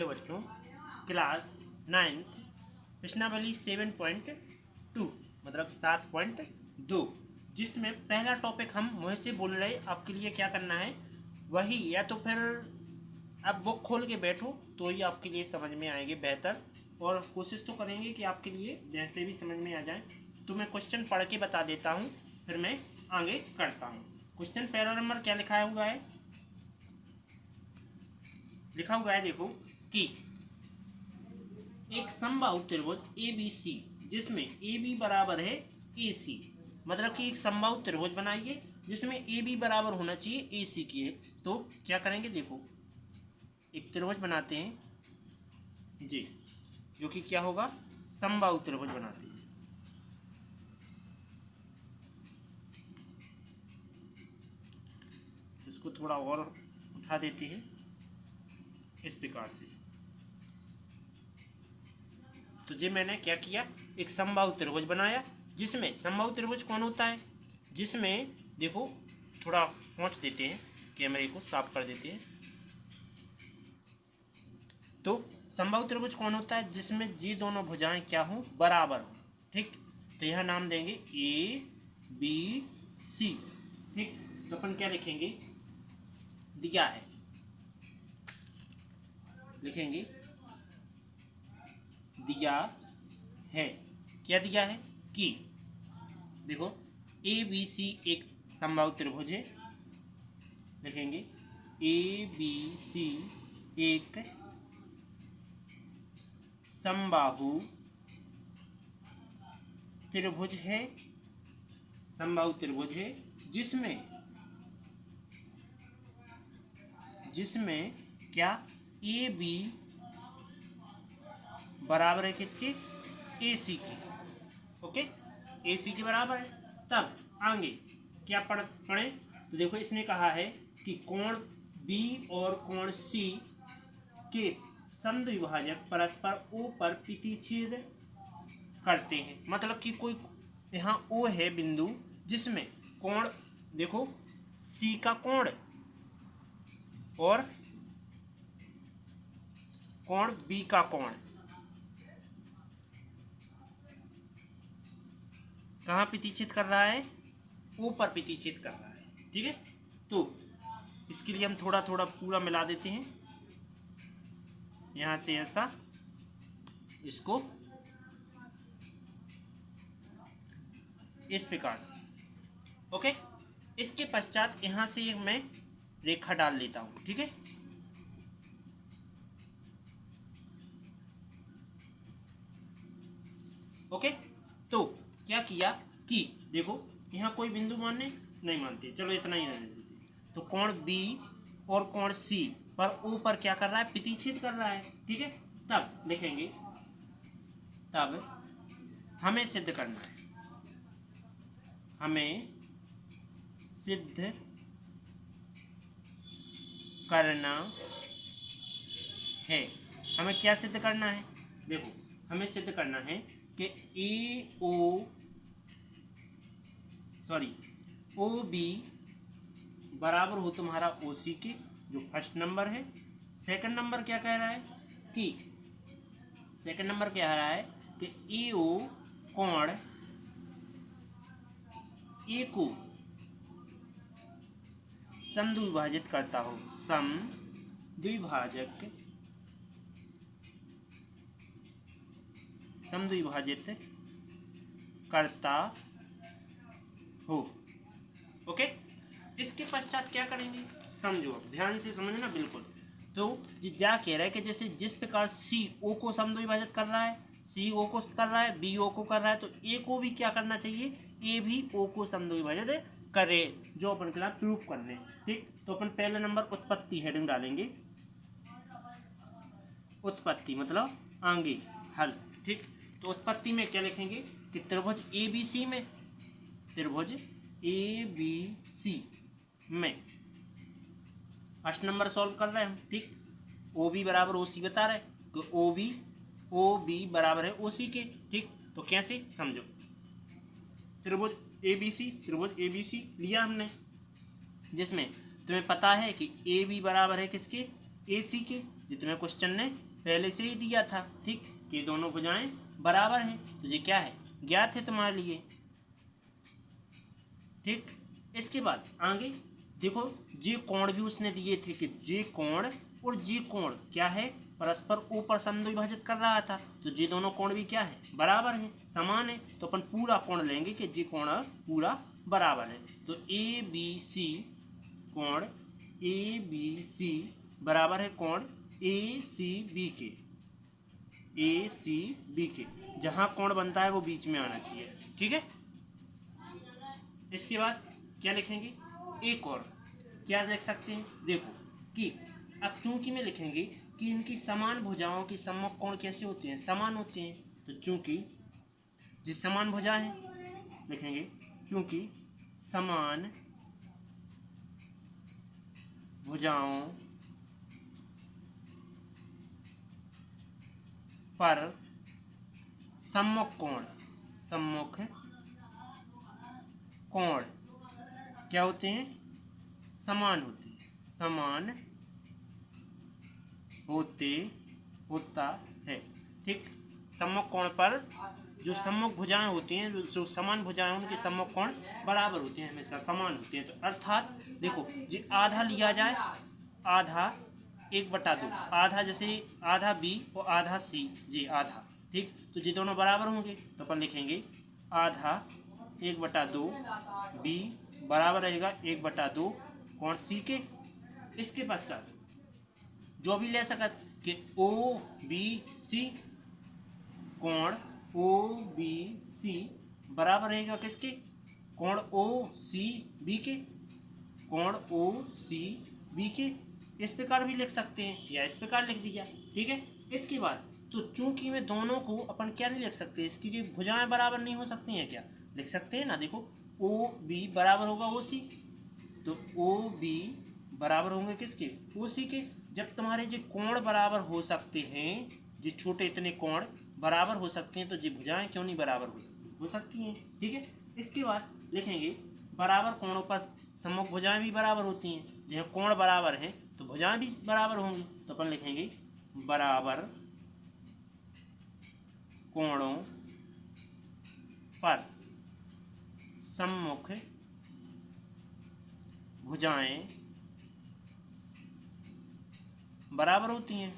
बच्चों class 9th प्रश्नावली 7.2 मतलब 7.2 जिसमें पहला टॉपिक हम मुँह से बोल रहे। आपके लिए क्या करना है वही, या तो फिर आप बुक खोल के बैठो तो ही आपके लिए समझ में आएंगे बेहतर, और कोशिश तो करेंगे कि आपके लिए जैसे भी समझ में आ जाए। तो मैं क्वेश्चन पढ़ के बता देता हूँ, फिर मैं आगे करता हूँ। क्वेश्चन पहला नंबर क्या लिखा हुआ है, देखो कि एक समबाहु त्रिभुज ABC जिसमें AB बराबर है AC, मतलब कि एक समबाहु त्रिभुज बनाइए जिसमें AB बराबर होना चाहिए AC की है। तो क्या करेंगे, देखो एक त्रिभुज बनाते हैं जी, जो कि क्या होगा, समबाहु त्रिभुज बनाते हैं। इसको थोड़ा और उठा देते हैं इस प्रकार से। तो जी मैंने क्या किया, एक समबाहु त्रिभुज बनाया जिसमें समबाहु त्रिभुज कौन होता है, जिसमें देखो थोड़ा पहुँच देते हैं, कैमरे को साफ कर देते हैं। तो समबाहु त्रिभुज कौन होता है, जिसमें ये दोनों भुजाएं क्या हो, बराबर हो। ठीक, तो यह नाम देंगे ABC। ठीक, तो अपन क्या लिखेंगे, दिया है, लिखेंगे दिया है, क्या दिया है कि देखो ABC एक समबाहु त्रिभुज है, लिखेंगे ABC एक समबाहु त्रिभुज है, समबाहु त्रिभुज है जिसमें क्या AB बराबर है किसके, AC की। ओके, AC के बराबर है। तब आगे क्या पढ़ें, तो देखो इसने कहा है कि कोण B और कोण C के समद्विभाजक परस्पर O पर प्रतिच्छेद करते हैं। मतलब कि कोई यहाँ O है बिंदु जिसमें कोण देखो C का कोण और कोण B का कोण कहाँ प्रतिच्छेद कर रहा है, O पर प्रतिच्छेद कर रहा है। ठीक है, तो इसके लिए हम थोड़ा थोड़ा पूरा मिला देते हैं, यहाँ से ऐसा इसको इस प्रकार से। ओके, इसके पश्चात यहाँ से एक मैं रेखा डाल लेता हूँ। ठीक है, ओके, तो क्या किया कि देखो यहाँ कोई बिंदु मानने नहीं मानते, चलो इतना ही रहने देते। तो कोण B और कोण C पर O पर क्या कर रहा है, प्रतिच्छेद कर रहा है। ठीक है, तब लिखेंगे, तब हमें सिद्ध करना है, हमें सिद्ध करना है। हमें क्या सिद्ध करना है, देखो हमें सिद्ध करना है कि OB बराबर हो तुम्हारा OC के, जो फर्स्ट नंबर है। सेकंड नंबर क्या कह रहा है कि AO कोण A को समद्विभाजित करता हो, समद्विभाजित करता हो। ओके, इसके पश्चात क्या करेंगे, समझो, अब ध्यान से समझना बिल्कुल। तो क्या कह रहा है कि जैसे जिस प्रकार CO को समद्विभाजित कर रहा है, CO को कर रहा है, BO को कर रहा है, तो A को भी क्या करना चाहिए, A भी O को समद्विभाजित करे, जो अपन के लिए प्रूफ करने। ठीक, तो अपन पहले नंबर उत्पत्ति हेडिंग डालेंगे, उत्पत्ति मतलब आगे हल। ठीक, तो उत्पत्ति में क्या लिखेंगे कि त्रिभुज ABC में फर्स्ट नंबर सॉल्व कर रहे हैं हम। ठीक, OB बराबर OC बता रहे हैं, तो OB बराबर है OC के। ठीक, तो कैसे समझो, त्रिभुज ABC लिया हमने, जिसमें तुम्हें पता है कि AB बराबर है किसके, AC के। जितने क्वेश्चन ने पहले से ही दिया था, ठीक, कि दोनों भुजाएं बराबर हैं, तो ये क्या है, ज्ञात है तुम्हारे लिए, ठीक। इसके बाद आगे देखो, जे कोण भी उसने दिए थे कि जे कोण और जे कोण क्या है, परस्पर ऊपर समद्विभाजित कर रहा था, तो ये दोनों कोण भी क्या है, बराबर हैं, समान है, तो अपन पूरा कोण लेंगे कि जे कोण पूरा बराबर है। तो ए बी सी कोण ए बी सी बराबर है कोण ए सी बी के, ए सी बी के, जहां कोण बनता है वो बीच में आना चाहिए, ठीक है। इसके बाद क्या लिखेंगे, एक और क्या लिख सकते हैं, देखो कि अब चूंकि में लिखेंगे कि इनकी समान भुजाओं की सम्मुख कोण कैसे होते हैं, समान होते हैं, तो चूंकि जिस समान भुजा है लिखेंगे, क्योंकि समान भुजाओं पर सम्मुख कोण क्या होते हैं, समान होता है, ठीक। सम्मुख कोण पर जो सम्मुख भुजाएं होती हैं, जो समान भुजाएं उनके सम्मुख कोण बराबर होते हैं, हमेशा समान होते हैं। तो अर्थात देखो, जी आधा लिया जाए, आधा 1/2, आधा जैसे आधा बी और आधा सी, जी आधा, ठीक, तो ये दोनों बराबर होंगे, तो अपन लिखेंगे आधा 1/2 बी बराबर रहेगा 1/2 कोण सी के। इसके पश्चात जो भी ले सकत कि ओ बी सी, कोण ओ बी सी बराबर रहेगा किसके, कोण ओ सी बी के, कोण ओ सी बी के। इस प्रकार भी लिख सकते हैं या इस प्रकार लिख दिया, ठीक है। इसके बाद तो चूंकि में दोनों को अपन क्या नहीं लिख सकते, इसकी जो भुजाएं बराबर नहीं हो सकती हैं, क्या लिख सकते हैं ना, देखो ओ बी बराबर होगा ओ सी, तो ओ बी बराबर होंगे किसके, ओ सी के। जब तुम्हारे जो कोण बराबर हो सकते हैं, जो छोटे इतने कोण बराबर हो सकते हैं, तो ये भुजाएं क्यों नहीं बराबर हो सकती हैं, ठीक है। इसके बाद लिखेंगे बराबर कोणों पर सम्मुख भुजाएं भी बराबर होती हैं, जहाँ कोण बराबर हैं तो भुजाएं भी बराबर होंगी, तो अपन लिखेंगे बराबर कोणों पर सम्मुख भुजाएं बराबर होती हैं।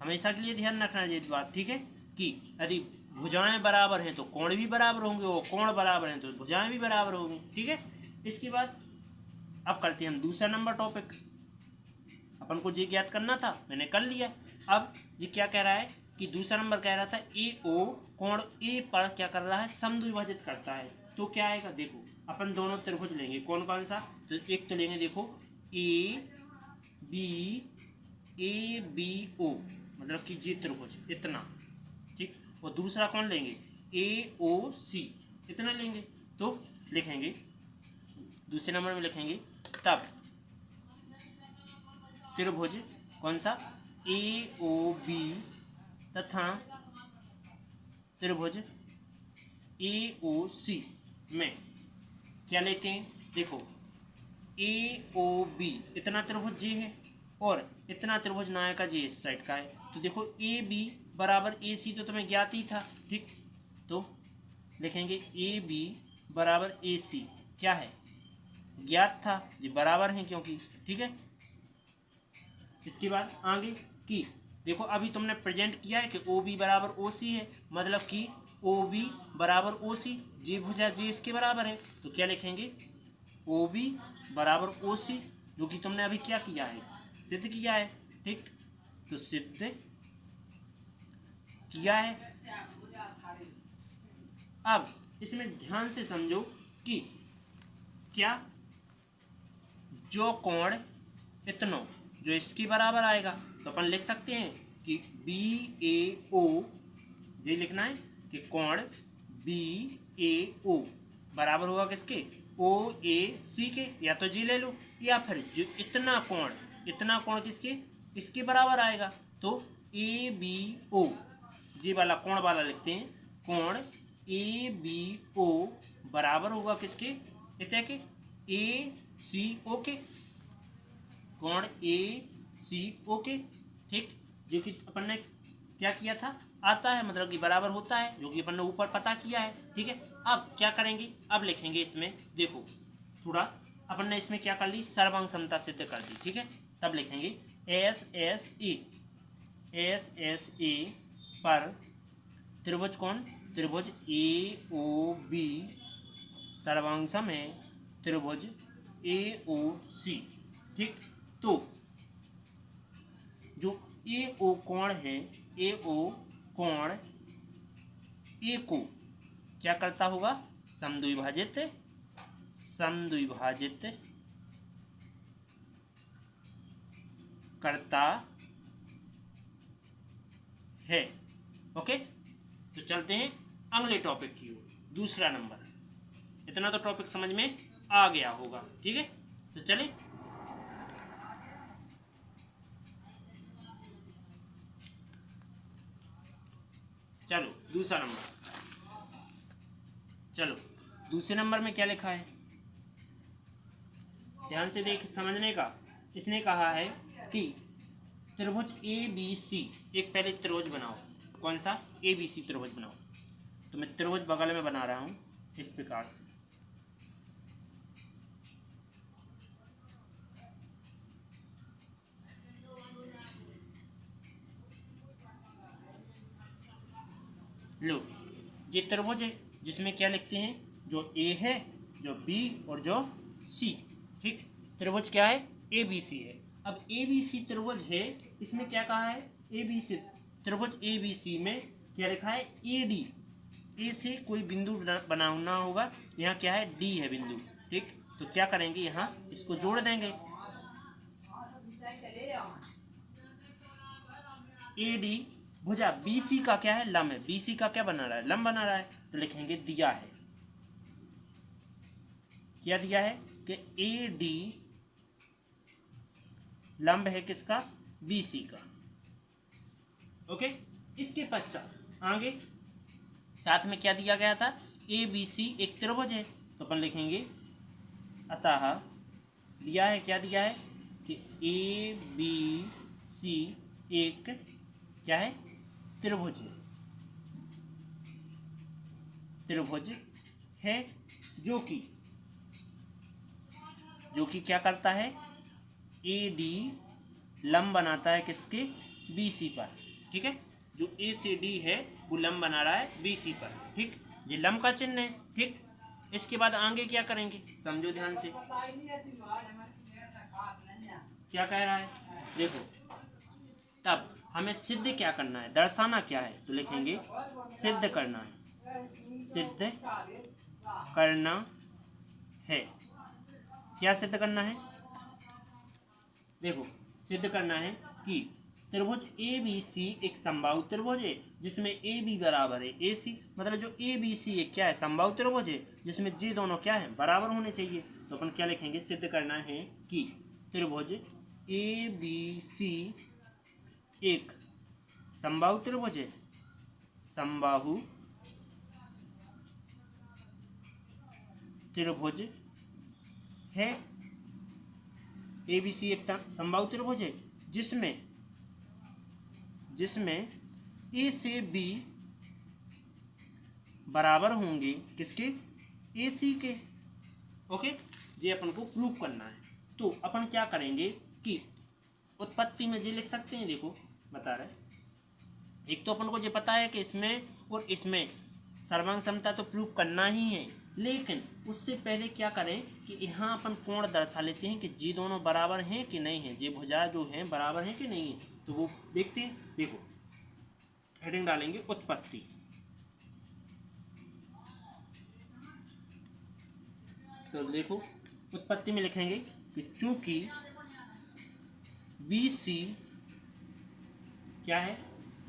हमेशा के लिए ध्यान रखना ये बात, ठीक है, कि यदि भुजाएं बराबर हैं तो कोण भी बराबर होंगे, और कोण बराबर हैं तो भुजाएं भी बराबर होंगी, ठीक है। इसके बाद अब करते हैं हम दूसरा नंबर टॉपिक। अपन को ये ज्ञात करना था, मैंने कर लिया। अब ये क्या कह रहा है कि दूसरा नंबर कह रहा था ए ओ कोण ए पर क्या कर रहा है, समद्विभाजित करता है, तो क्या आएगा, देखो अपन दोनों त्रिभुज लेंगे, कौन कौन सा, तो एक तो लेंगे देखो ए बी ओ, मतलब कि जी त्रिभुज इतना, ठीक, और दूसरा कौन लेंगे ए ओ सी, इतना लेंगे, तो लिखेंगे दूसरे नंबर में लिखेंगे तब त्रिभुज कौन सा, ए ओ बी तथा त्रिभुज ए ओ सी में क्या लेते हैं, देखो ए ओ बी इतना त्रिभुज ये है और इतना त्रिभुज नायक का जी इस साइड का है, तो देखो ए बी बराबर ए सी तो तुम्हें ज्ञात ही था, ठीक, तो लिखेंगे ए बी बराबर ए सी क्या है, ज्ञात था, ये बराबर हैं क्योंकि, ठीक है। इसके बाद आगे कि देखो अभी तुमने प्रेजेंट किया है कि ओ बी बराबर ओ सी है, मतलब कि ओ बी बराबर ओ सी, जी भुजा जी इसके बराबर है, तो क्या लिखेंगे ओ बी बराबर ओ सी, जो कि तुमने अभी क्या किया है, सिद्ध किया है, ठीक, तो सिद्ध किया है। अब इसमें ध्यान से समझो कि क्या जो कोण इतनो जो इसके बराबर आएगा, तो अपन लिख सकते हैं कि बी ए ओ, ये लिखना है कि कोण बी ए ओ बराबर होगा किसके, ओ ए सी के, या तो जी ले लो, या फिर जो इतना कोण किसके, इसके बराबर आएगा, तो ए बी ओ, जी वाला कोण वाला लिखते हैं, कोण ए बी ओ बराबर होगा किसके, इतने के, ए सी ओ के, कोण ए सी ओके, ठीक, जो कि अपन ने क्या किया था, आता है मतलब कि बराबर होता है, जो कि अपन ने ऊपर पता किया है, ठीक है। अब क्या करेंगे, अब लिखेंगे इसमें, देखो थोड़ा अपन ने इसमें क्या कर ली, सर्वांग समता सिद्ध कर दी, ठीक है। तब लिखेंगे एस एस ए पर त्रिभुज कौन, त्रिभुज ए ओ बी सर्वांग सम है त्रिभुज ए ओ सी, ठीक। तो जो ए ओ कोण है, ए ओ कोण ए को क्या करता होगा, समद्विभाजित करता है, ओके। तो चलते हैं अगले टॉपिक की ओर, दूसरा नंबर। इतना तो टॉपिक समझ में आ गया होगा, ठीक है। तो चलें, चलो दूसरा नंबर, चलो दूसरे नंबर में क्या लिखा है, ध्यान से देख समझने का। इसने कहा है कि त्रिभुज ए बी सी, एक पहले त्रिभुज बनाओ, कौन सा, ए बी सी त्रिभुज बनाओ। तो मैं त्रिभुज बगल में बना रहा हूं इस प्रकार से, लो ये त्रिभुज है जिसमें क्या लिखते हैं, जो ए है, जो बी और जो सी, ठीक। त्रिभुज क्या है, ए बी सी है। अब ए बी सी त्रिभुज है, इसमें क्या कहा है, ए बी सी त्रिभुज ए बी सी में क्या लिखा है, ए डी, ए से कोई बिंदु बनाना होगा, यहाँ क्या है, डी है बिंदु, ठीक। तो क्या करेंगे, यहाँ इसको जोड़ देंगे, ए डी भुजा बी सी का क्या है, लंब है, बी सी का क्या बना रहा है, लंब बना रहा है। तो लिखेंगे दिया है, क्या दिया है कि ए डी लंब है किसका, बी सी का, ओके। इसके पश्चात आगे साथ में क्या दिया गया था, ए बी सी एक त्रिभुज है, तो अपन लिखेंगे अतः दिया है, क्या दिया है कि ए बी सी एक क्या है, त्रिभुज है, जो कि क्या करता है, ए डी लंब बनाता है किसके, बी सी पर, ठीक है। जो ए से डी है वो लंब बना रहा है बी सी पर, ठीक। ये लंब का चिन्ह है, ठीक। इसके बाद आगे क्या करेंगे, समझो ध्यान से, क्या कह रहा है, देखो। तब हमें सिद्ध क्या करना है, दर्शाना क्या है, तो लिखेंगे सिद्ध करना है, सिद्ध करना है। क्या सिद्ध करना है, देखो सिद्ध करना है कि त्रिभुज ए बी सी एक समबाहु त्रिभुज है जिसमें ए बी बराबर है ए सी, मतलब जो ए बी सी एक क्या है, समबाहु त्रिभुज है जिसमें जे दोनों क्या है, बराबर होने चाहिए। तो अपन क्या लिखेंगे, सिद्ध करना है कि त्रिभुज ए बी सी एक समबाहु त्रिभुज है, समबाहु त्रिभुज है, ए बी सी एक समबाहु त्रिभुज है जिसमें ए से बी बराबर होंगे किसके, ए सी के, ओके। ये अपन को प्रूव करना है। तो अपन क्या करेंगे कि उत्पत्ति में ये लिख सकते हैं, देखो बता रहे, एक तो अपन को ये पता है कि इसमें और इसमें सर्वांग समता तो प्रूव करना ही है, लेकिन उससे पहले क्या करें कि यहाँ अपन कोण दर्शा लेते हैं कि जी दोनों बराबर हैं कि नहीं है, ये भुजा जो हैं बराबर हैं कि नहीं है, तो वो देखते हैं। देखो हेडिंग डालेंगे उत्पत्ति, तो देखो उत्पत्ति में लिखेंगे कि चूंकि बी सी क्या है,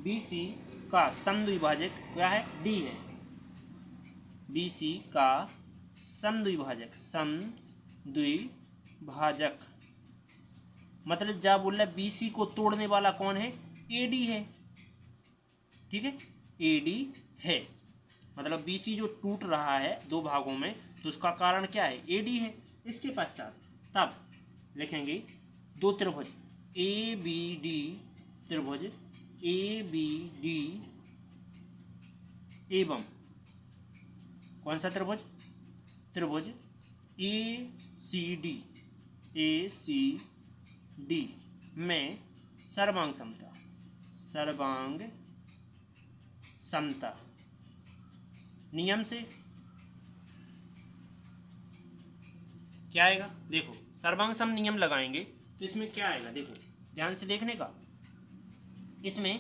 बी सी का समद्विभाजक क्या है, डी है, बी सी का समद्विभाजक मतलब क्या बोल रहा है, बी सी को तोड़ने वाला कौन है, ए डी है, ठीक है, ए डी है, मतलब बी सी जो टूट रहा है दो भागों में, तो उसका कारण क्या है, ए डी है। इसके पश्चात तब लिखेंगे दो त्रिभुज ए बी डी, त्रिभुज ए बी डी एवं कौन सा त्रिभुज, त्रिभुज ए सी डी में सर्वांग समता नियम से क्या आएगा। देखो सर्वांग सम नियम लगाएंगे तो इसमें क्या आएगा, देखो ध्यान से देखने का। इसमें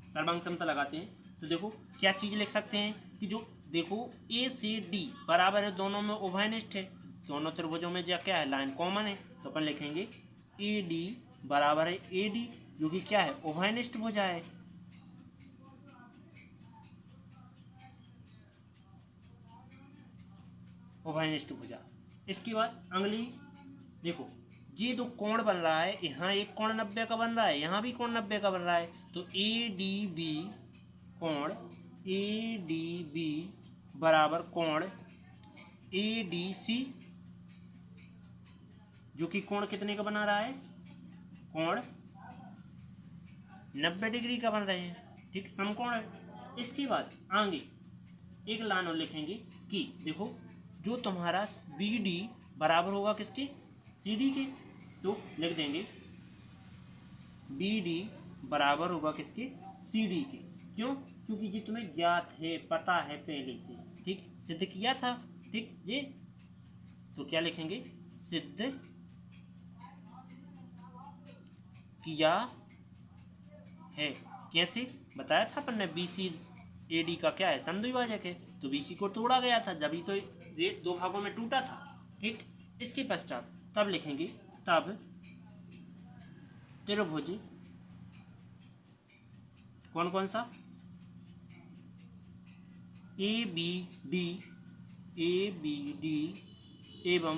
सर्वांग समता लगाते हैं तो देखो क्या चीज़ लिख सकते हैं कि जो देखो ए से डी बराबर है, दोनों में उभयनिष्ठ है, दोनों त्रिभुजों में क्या है, लाइन कॉमन है, तो अपन लिखेंगे ए डी बराबर है ए डी, जो कि क्या है, उभयनिष्ठ भुजा है। उभयनिष्ठ भुजा। इसके बाद अगली देखो ये दो कोण बन रहा है, यहाँ एक कोण 90 का बन रहा है, यहाँ भी कोण 90 का बन रहा है, तो ए डी बी कोण ए डी बी बराबर कोण ए डी सी, जो कि कोण कितने का बना रहा है, कोण 90 डिग्री का बन रहे हैं, ठीक, समकोण है। इसके बाद आगे एक लाइन और लिखेंगे कि देखो जो तुम्हारा बी डी बराबर होगा किसके, सी डी के, तो लिख देंगे बी डी बराबर होगा किसके, सी डी के। क्यों, क्योंकि ये तुम्हें ज्ञात है, पता है पहले से, ठीक, सिद्ध किया था, ठीक, ये तो क्या लिखेंगे, सिद्ध किया है। कैसे बताया था अपन ने, बी सी ए डी का क्या है, समद्विभाजक है, तो बी सी को तोड़ा गया था, जब ही तो ये दो भागों में टूटा था, ठीक। इसके पश्चात तब लिखेंगे, तब त्रिभुज कौन कौन सा, ए बी डी एवं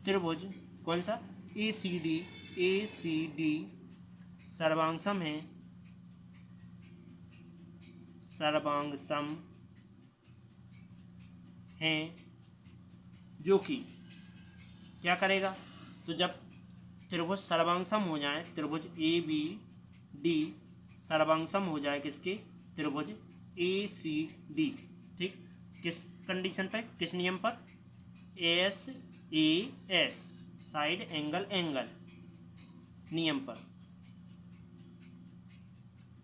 त्रिभुज कौन सा, ए सी डी सर्वांग सम है, सर्वांग सम हैं, जो कि क्या करेगा, तो जब त्रिभुज सर्वांग सम हो जाए, त्रिभुज ए बी डी सर्वांग सम हो जाए किसके, त्रिभुज ए सी डी, ठीक, किस कंडीशन पर, किस नियम पर, S A S side angle नियम पर,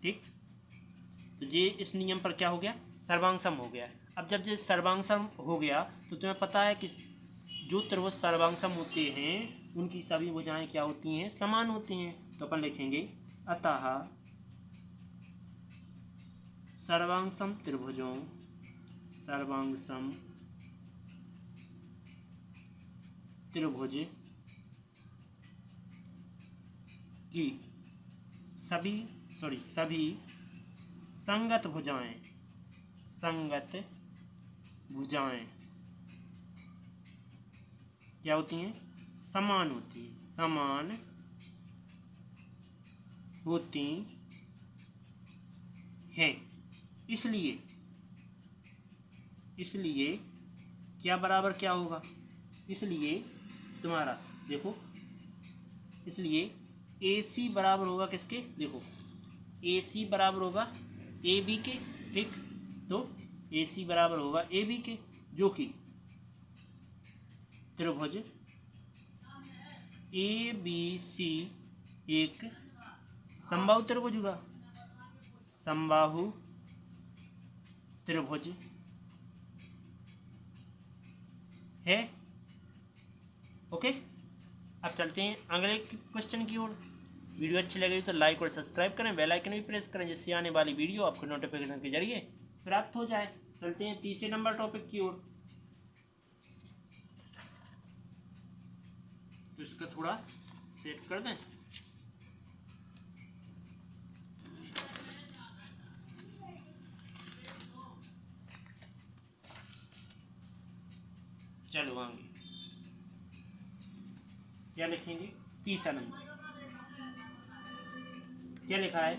ठीक। तो ये इस नियम पर क्या हो गया, सर्वांग सम हो गया। अब जब ये सर्वांग सम हो गया तो तुम्हें पता है कि जो त्रिभुज सर्वांग सम होते हैं उनकी सभी भुजाएं क्या होती हैं, समान होती हैं, तो अपन लिखेंगे अतः सर्वांग सम त्रिभुजों, सर्वांग सम त्रिभुज की सभी संगत भुजाएं क्या होती हैं, समान होती हैं। इसलिए क्या बराबर क्या होगा, इसलिए तुम्हारा देखो, इसलिए ए सी बराबर होगा किसके, देखो ए सी बराबर होगा ए बी के, ठीक, तो ए सी बराबर होगा ए बी के, जो कि त्रिभुज ए बी सी एक समबाहु त्रिभुज होगा, समबाहु त्रिभुज है। ओके, अब चलते हैं अगले क्वेश्चन की ओर। वीडियो अच्छी लगी तो लाइक और सब्सक्राइब करें, बेल आइकन भी प्रेस करें, जिससे आने वाली वीडियो आपको नोटिफिकेशन के जरिए प्राप्त हो जाए। चलते हैं तीसरे नंबर टॉपिक की ओर। तो इसका थोड़ा सेट कर दें। चलो आगे क्या लिखेंगे, तीसरा नंबर क्या लिखा है,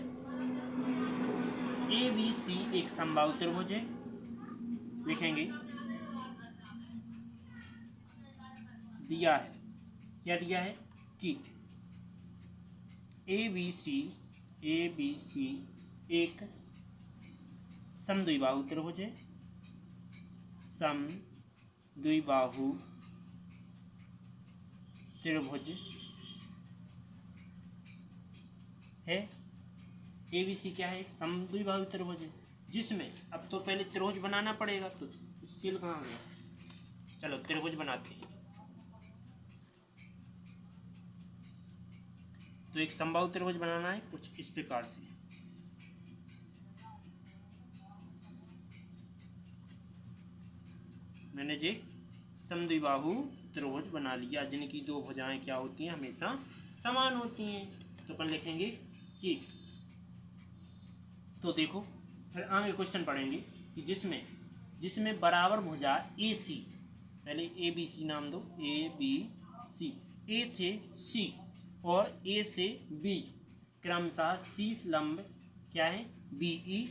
ए बी सी एक समबाहु त्रिभुज है, लिखेंगे दिया है, क्या दिया है कि ए बी सी एक समद्विबाहु त्रिभुज है, समद्विबाहु त्रिभुज है। ए बी सी क्या है, एक समद्विबाहु त्रिभुज है, जिसमें अब तो पहले त्रिभुज बनाना पड़ेगा, तो स्केल कहाँ गया, चलो त्रिभुज बनाते हैं। तो एक समबाहु त्रिभुज बनाना है कुछ इस प्रकार से, मैंने जो समद्विबाहु त्रिभुज बना लिया, जिनकी दो भुजाएं क्या होती हैं, हमेशा समान होती हैं। तो अपन लिखेंगे कि, तो देखो फिर आगे क्वेश्चन पढ़ेंगे कि जिसमें बराबर भुजा ए सी, पहले ए बी सी नाम दो, ए बी सी, ए से सी और ए से बी क्रमशः शीर्ष लंब क्या है बी ई,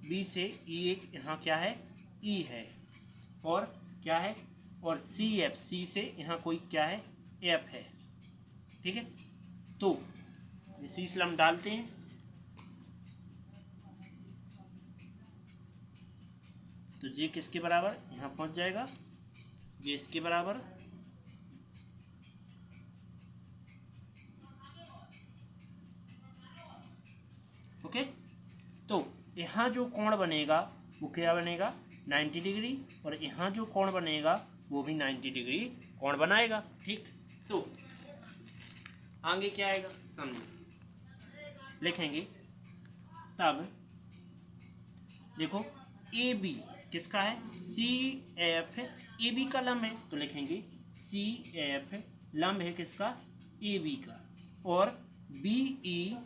बी से ई एक यहाँ क्या है ई है, और क्या है और सी एफ, सी से यहाँ कोई क्या है एफ है, ठीक है। तो शीर्ष लंब डालते हैं, तो जे किसके बराबर यहाँ पहुँच जाएगा, जे इसके बराबर, ओके। तो यहाँ जो कोण बनेगा वो क्या बनेगा 90 डिग्री, और यहाँ जो कोण बनेगा वो भी 90 डिग्री कोण बनाएगा, ठीक। तो आगे क्या आएगा समझो, लिखेंगे तब देखो ए बी किसका है सी एफ, ए बी का लंब है, तो लिखेंगे सी एफ लंब है किसका ए बी का, और बी ई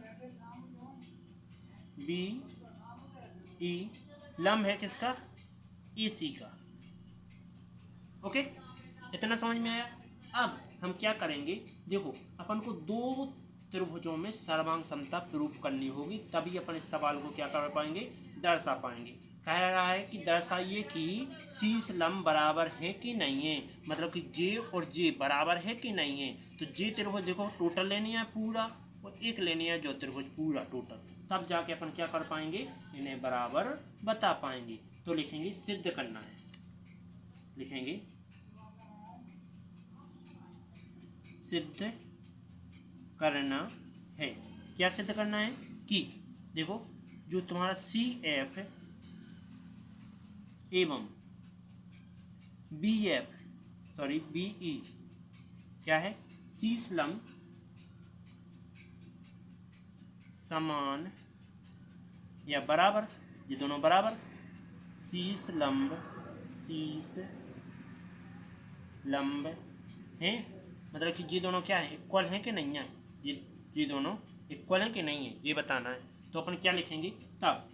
लंब है किसका ए सी का, ओके। इतना समझ में आया। अब हम क्या करेंगे, देखो अपन को दो त्रिभुजों में सर्वांग समता प्रूफ करनी होगी, तभी अपन इस सवाल को क्या कर पाएंगे, दर्शा पाएंगे। कह रहा है कि दर्शाइए कि शीर्ष लंब बराबर है कि नहीं है, मतलब कि जे और जे बराबर है कि नहीं है। तो जे त्रिभुज देखो टोटल लेनी है पूरा, और एक लेनी है जो त्रिभुज पूरा टोटल, तब जाके अपन क्या कर पाएंगे, इन्हें बराबर बता पाएंगे। तो लिखेंगे सिद्ध करना है, लिखेंगे सिद्ध करना है। क्या सिद्ध करना है कि देखो जो तुम्हारा सी एफ एवं बी ई क्या है शीर्ष लंब समान या बराबर, ये दोनों बराबर, शीर्ष लंब हैं, मतलब कि ये दोनों क्या है इक्वल हैं कि नहीं है, ये दोनों इक्वल हैं कि नहीं है ये बताना है। तो अपन क्या लिखेंगे तब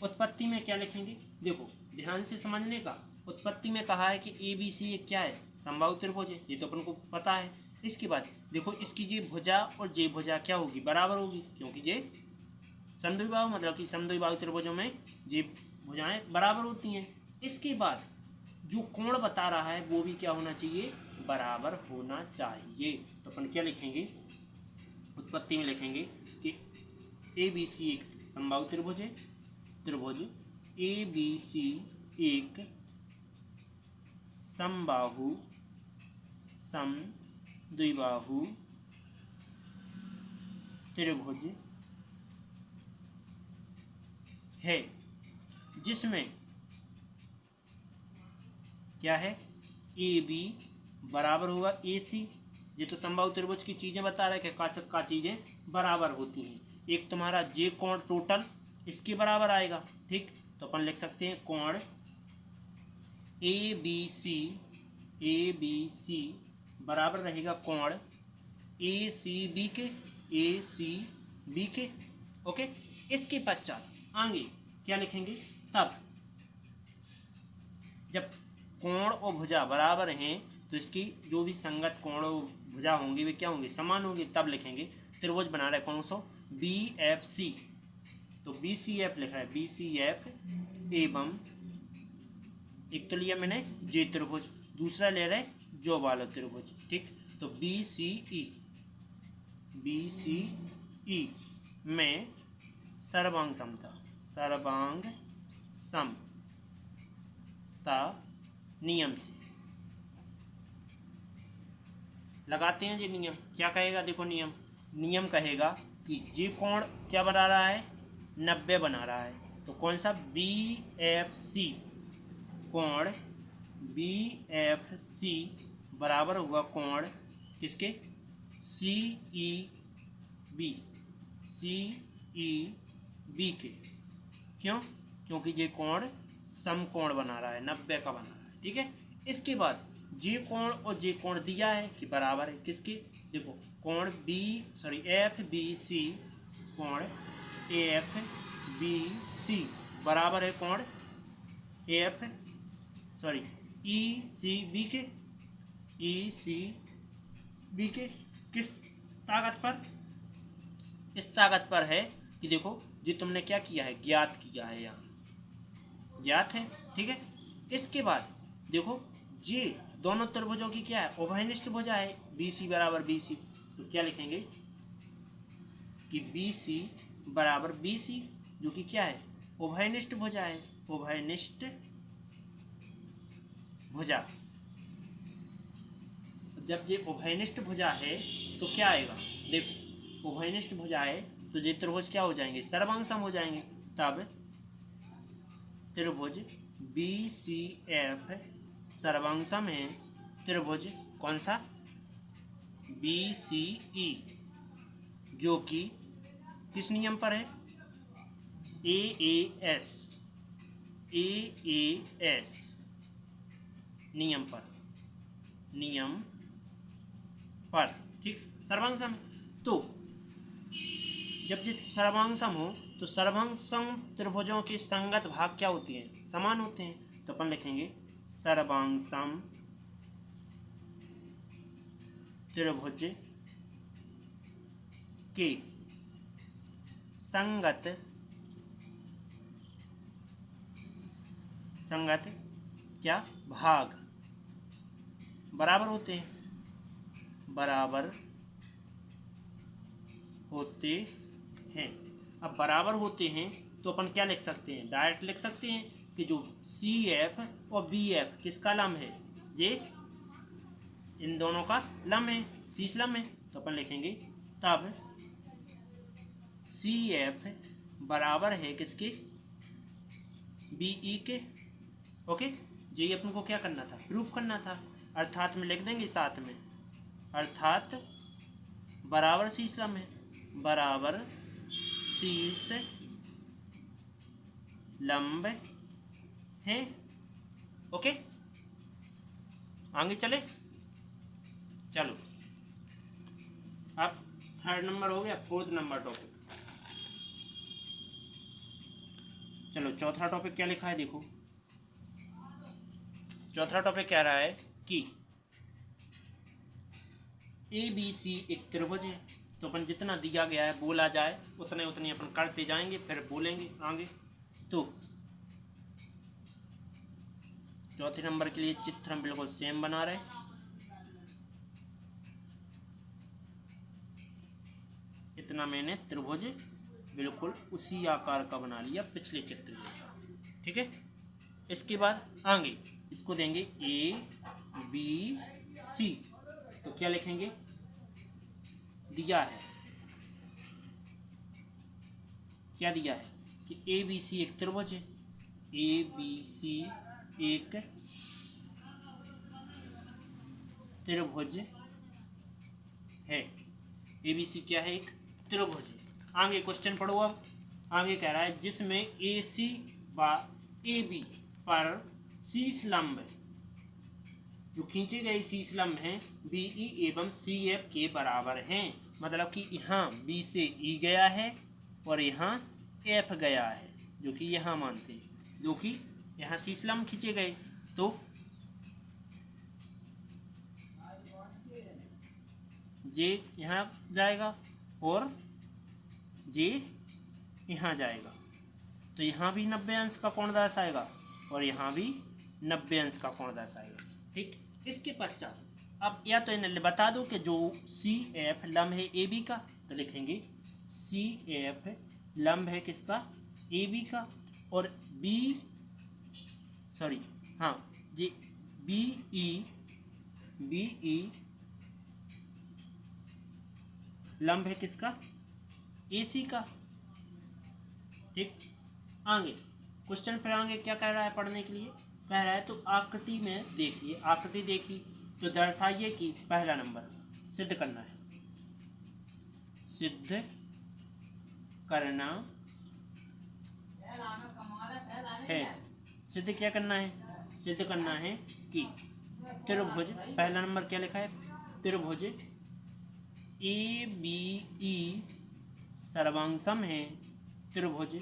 उत्पत्ति में क्या लिखेंगे, देखो ध्यान से समझने का। उत्पत्ति में कहा है कि ए बी सी एक क्या है समबाहु त्रिभुज है, ये तो अपन को पता है। इसके बाद देखो इसकी ये भुजा और जे भुजा क्या होगी बराबर होगी, क्योंकि ये समद्विबाहु मतलब कि समद्विबाहु त्रिभुजों में ये भुजाएं बराबर होती हैं। इसके बाद जो कोण बता रहा है वो भी क्या होना चाहिए बराबर होना चाहिए। तो अपन क्या लिखेंगे उत्पत्ति में लिखेंगे कि ए बी सी एक समबाहु त्रिभुज है, त्रिभुज ए बी सी एक समद्विबाहु त्रिभुज है, जिसमें क्या है ए बी बराबर होगा ए सी। ये तो समबाहु त्रिभुज की चीजें बता रहा है कि काचक का चीजें बराबर होती हैं। एक तुम्हारा जे कोण टोटल इसके बराबर आएगा, ठीक। तो अपन लिख सकते हैं कोण ए बी सी बराबर रहेगा कोण ए सी बी के, ओके। इसके पश्चात आगे क्या लिखेंगे, तब जब कोण और भुजा बराबर हैं तो इसकी जो भी संगत कोण और भुजा होंगी वे क्या होंगी समान होंगी। तब लिखेंगे त्रिभुज बना रहा है कौन सा बी एफ सी, तो बी सी एफ लिखा है बी सी एफ एवं, एक तो लिया मैंने जे त्रिभुज, दूसरा ले रहे जो वाला त्रिभुज, ठीक। तो बी सी ई में सर्वांग समता नियम से लगाते हैं जी नियम। क्या कहेगा, देखो नियम कहेगा कि जी कोण क्या बना रहा है, 90 बना रहा है। तो कौन सा, बी एफ सी, कोण बी एफ सी बराबर हुआ कोण किसके, सी ई बी के। क्यों, क्योंकि ये कोण समकोण बना रहा है, 90 का बना रहा है, ठीक है। इसके बाद जे कोण और जे कोण दिया है कि बराबर है किसके, देखो कोण एफ बी सी, कोण एफ बी सी बराबर है कोण ई सी बी के। किस ताकत पर, इस ताकत पर है कि देखो जी तुमने क्या किया है, ज्ञात किया है, यहाँ ज्ञात है, ठीक है। इसके बाद देखो जी दोनों त्रिभुजों की क्या है, उभयनिष्ठ भुजा है, बी सी बराबर बी सी। तो क्या लिखेंगे कि बी सी बराबर बी सी, जो कि क्या है, उभयनिष्ठ भुजा है, उभयनिष्ठ भुजा। जब ये उभयनिष्ठ भुजा है तो क्या आएगा, देखो उभयनिष्ठ भुजा है तो ये त्रिभुज क्या हो जाएंगे, सर्वांग हो जाएंगे। तब त्रिभुज बी सी एफ सर्वांग है त्रिभुज कौन सा, बी सी ई, जो कि किस नियम पर है, ए एस नियम पर, ठीक, सर्वांग सम। तो जब ये सर्वांग सम हो तो सर्वांग सम त्रिभुजों के संगत भाग क्या होती हैं, समान होते हैं। तो अपन लिखेंगे सर्वांग सम त्रिभुज के संगत क्या भाग बराबर होते हैं, अब बराबर होते हैं तो अपन क्या लिख सकते हैं, डायरेक्ट लिख सकते हैं कि जो सी एफ और बी एफ किसका लम्ब है, ये इन दोनों का लम्ब है, शीर्ष लम्ब है। तो अपन लिखेंगे तब सी एफ बराबर है किसके, बी ई के। ओके, ये अपन को क्या करना था, प्रूफ करना था, अर्थात में लिख देंगे साथ में, अर्थात बराबर शीर्ष लम्ब है, बराबर शीर्ष लंब है। ओके, आगे चले, चलो अब थर्ड नंबर हो गया, फोर्थ नंबर टॉपिक। चलो चौथा टॉपिक क्या लिखा है, देखो चौथा टॉपिक कह रहा है कि ए बी सी एक त्रिभुज है। तो अपन जितना दिया गया है बोला जाए उतने अपन करते जाएंगे, फिर बोलेंगे आगे। तो चौथे नंबर के लिए चित्र हम बिल्कुल सेम बना रहे, इतना मैंने त्रिभुज बिल्कुल उसी आकार का बना लिया पिछले चित्र जैसा, ठीक है। इसके बाद आगे इसको देंगे ए बी सी। तो क्या लिखेंगे, दिया है, क्या दिया है कि ए बी सी एक त्रिभुज है, ए बी सी एक त्रिभुज है, ए बी सी क्या है, एक त्रिभुज है। आगे क्वेश्चन पढ़ो, अब आगे कह रहा है जिसमें ए सी व ए बी पर शीर्ष लंब जो खींचे गए शीर्ष लंब हैं बी ई एवं सी एफ के बराबर हैं। मतलब कि यहाँ बी से ई गया है और यहाँ एफ गया है, जो कि यहाँ मानते हैं, जो कि यहाँ शीर्ष लंब खींचे गए। तो जे यहाँ जाएगा और जे यहाँ जाएगा, तो यहाँ भी 90 अंश का कोण दर्शाएगा और यहाँ भी 90 अंश का कोण दर्शाएगा। ठीक, इसके पश्चात अब या तो इन्हें बता दो कि जो सी एफ लंब है ए बी का, तो लिखेंगे सी एफ लंब है किसका, ए बी का, और बी सॉरी हाँ जी बी ई लंब है किसका, ए सी का। ठीक, आगे क्वेश्चन फिर आगे क्या कह रहा है पढ़ने के लिए, कह रहा है तो आकृति में देखिए, आकृति देखी तो दर्शाइए कि पहला नंबर सिद्ध करना है, सिद्ध करना है, सिद्ध क्या करना है, सिद्ध करना है कि त्रिभुज, पहला नंबर क्या लिखा है, त्रिभुज ए बी ई सर्वांगसम है त्रिभुज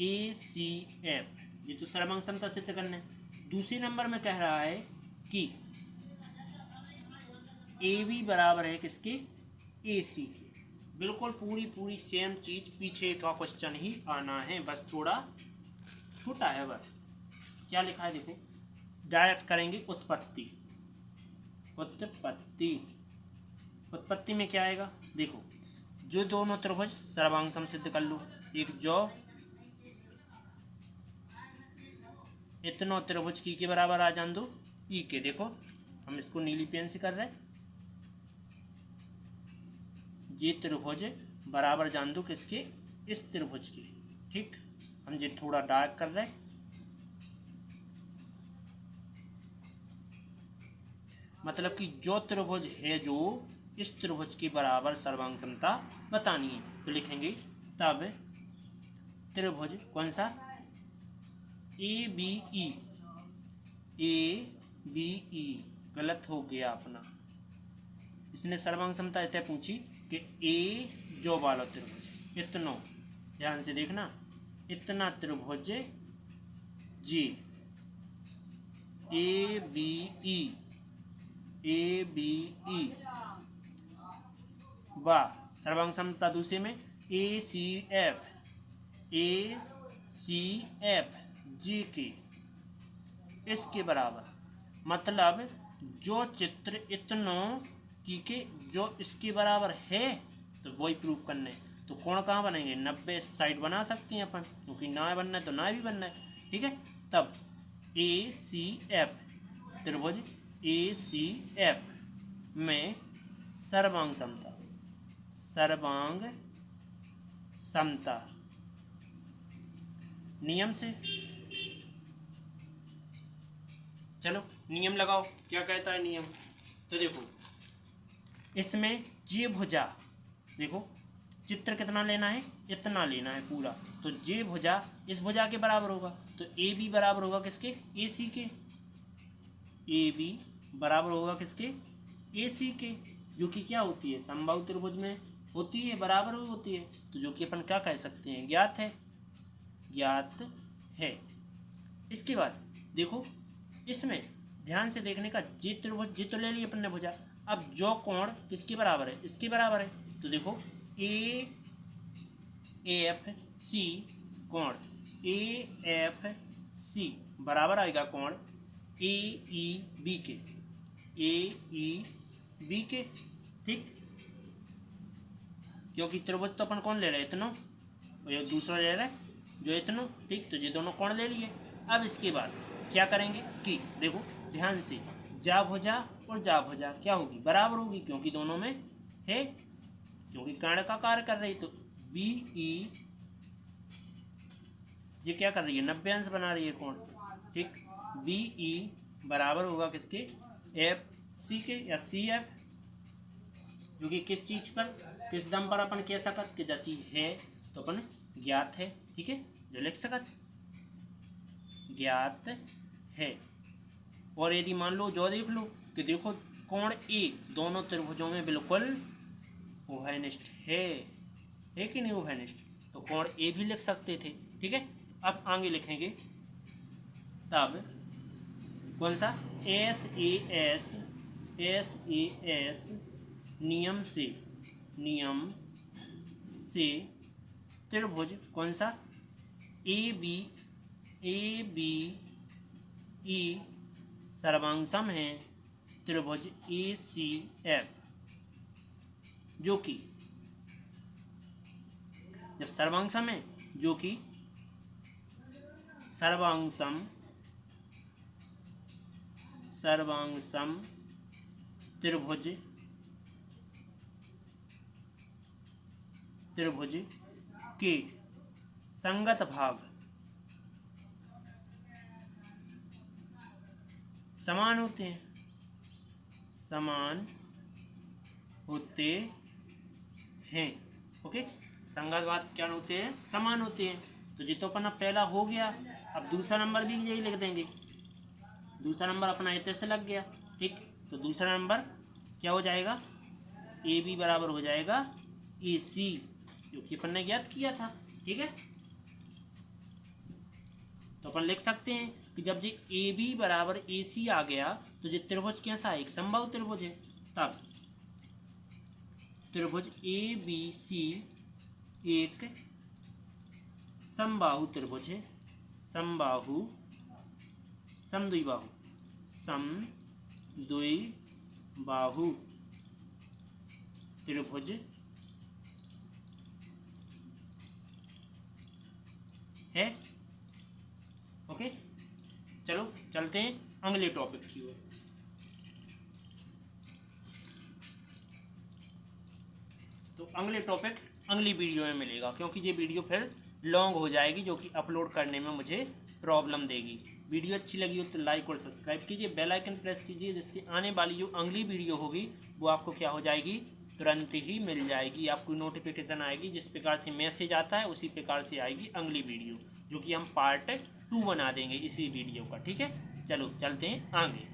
ए सी एफ, ये तो सर्वांग समता सिद्ध करना है। दूसरे नंबर में कह रहा है कि ए बी बराबर है किसके, ए सी के। बिल्कुल पूरी सेम चीज पीछे का क्वेश्चन ही आना है, बस थोड़ा छोटा है। बस क्या लिखा है देखो, डायरेक्ट करेंगे उत्पत्ति, उत्पत्ति में क्या आएगा देखो, जो दोनों त्रिभुज सर्वांग सम सिद्ध कर लो, एक जो इतना त्रिभुज की के बराबर आ जान दो ई के, देखो हम इसको नीली पेन से कर रहे हैं, ये त्रिभुज बराबर जान दो किसके, इस त्रिभुज के। ठीक, हम ये थोड़ा डार्क कर रहे हैं, मतलब कि जो त्रिभुज है जो इस त्रिभुज के बराबर सर्वांग समता बतानी है, तो लिखेंगे तब त्रिभुज कौन सा, ए बी ई, गलत हो गया अपना, इसने सर्वांग समता इतने पूछी कि ए जो वाला त्रिभुज, इतना ध्यान से देखना, इतना त्रिभुज जी ए बी ई व सर्वांग समता दूसरे में ए सी एफ जी के, इसके बराबर, मतलब जो चित्र इतनों की के जो इसके बराबर है तो वही प्रूव करना है। तो कोण कहाँ बनेंगे, 90 साइड बना सकते हैं अपन, क्योंकि ना बनना है तो ना भी बनना है। ठीक है, तब ए सी एफ त्रिभुज ए सी एफ में सर्वांग समता नियम से, चलो नियम लगाओ, क्या कहता है नियम। तो देखो इसमें जे भुजा, देखो चित्र कितना लेना है, इतना लेना है पूरा, तो जे भुजा इस भुजा के बराबर होगा, तो ए बी बराबर होगा किसके, ए सी के, ए बी बराबर होगा किसके, ए सी के, जो कि क्या होती है समबाहु त्रिभुज में होती है, बराबर होती है, तो जो कि अपन क्या कह सकते हैं, ज्ञात है। इसके बाद देखो इसमें ध्यान से देखने का, जी त्रिभुज जी तो ले लिए अपन ने भुजा, अब जो कोण किसके बराबर है, इसके बराबर है, तो देखो ए एफ सी कोण ए एफ सी बराबर आएगा कोण ए ई बी के, ठीक, क्योंकि त्रिभुज तो अपन कौन ले रहे हैं, इतना, और ये दूसरा ले रहा है जो इतना। ठीक, तो ये दोनों कोण ले लिए। अब इसके बाद क्या करेंगे कि देखो ध्यान से, जा भुजा और जा भुजा क्या होगी, बराबर होगी, क्योंकि दोनों में है, क्योंकि कर्ण का कार्य कर रही, तो बी ई ये क्या कर रही है, 90 अंश बना रही है कोण। ठीक, बी ई बराबर होगा किसके, एफ सी के या सी एफ, जो कि किस चीज पर, किस दम पर अपन कह सकत कि जो चीज है तो अपन ज्ञात है। ठीक है, जो लिख सकत ज्ञात है। और यदि मान लो जो देख लो कि देखो कोण ए दोनों त्रिभुजों में बिल्कुल उभयनिष्ठ है कि नहीं उभयनिष्ठ, तो कोण ए भी लिख सकते थे। ठीक है, अब आगे लिखेंगे तब कौन सा, एस ए एस नियम से त्रिभुज कौन सा, ए बी ई सर्वांग है त्रिभुज ACF, जो कि जब सर्वांग है जो कि सर्वांग सम त्रिभुज के संगत भाग समान होते हैं। ओके, संगत भाग क्या होते हैं? समान होते हैं। तो जितो अपना पहला हो गया, अब दूसरा नंबर भी यही लिख देंगे। दूसरा नंबर अपना इतने से लग गया, ठीक। तो दूसरा नंबर क्या हो जाएगा? AB बराबर हो जाएगा AC, जो कि अपन ने ज्ञात किया था, ठीक है। तो अपन लिख सकते हैं कि जब जी AB बराबर AC आ गया तो ये त्रिभुज कैसा है? एक समबाहु त्रिभुज है। तब त्रिभुज ABC एक समबाहु त्रिभुज है। समद्विबाहु त्रिभुज है। ओके, चलो चलते हैं अगले टॉपिक की ओर। तो अगले टॉपिक अगली वीडियो में मिलेगा, क्योंकि ये वीडियो फिर लॉन्ग हो जाएगी, जो कि अपलोड करने में मुझे प्रॉब्लम देगी। वीडियो अच्छी लगी हो तो लाइक और सब्सक्राइब कीजिए, बेल आइकन प्रेस कीजिए, जिससे आने वाली जो अगली वीडियो होगी वो आपको क्या हो जाएगी? तुरंत ही मिल जाएगी। आपको नोटिफिकेशन आएगी। जिस प्रकार से मैसेज आता है उसी प्रकार से आएगी अगली वीडियो, जो कि हम पार्ट 2 बना देंगे इसी वीडियो का, ठीक है। चलो चलते हैं आगे।